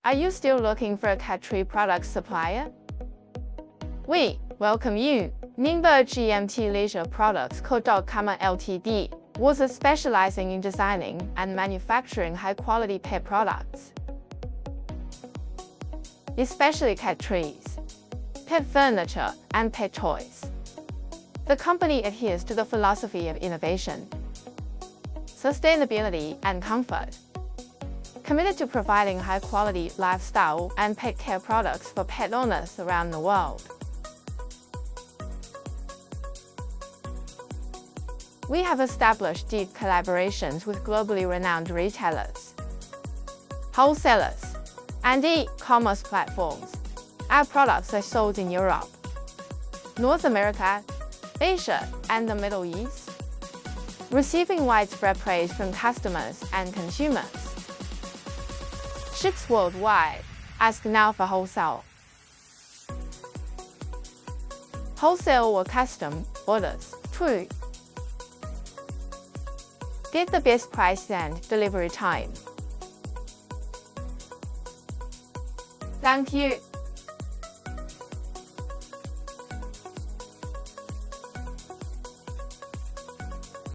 Are you still looking for a cat tree product supplier? We welcome you. Ningbo GMT Leisure Products Co.com Ltd. was specializing in designing and manufacturing high-quality pet products, especially cat trees, pet furniture, and pet toys. The company adheres to the philosophy of innovation, sustainability, and comfort, committed to providing high-quality lifestyle and pet care products for pet owners around the world. We have established deep collaborations with globally renowned retailers, wholesalers, and e-commerce platforms. Our products are sold in Europe, North America, Asia, and the Middle East, receiving widespread praise from customers and consumers. Ships worldwide. Ask now for Wholesale. Wholesale or custom orders. True. Get the best price and delivery time. Thank you.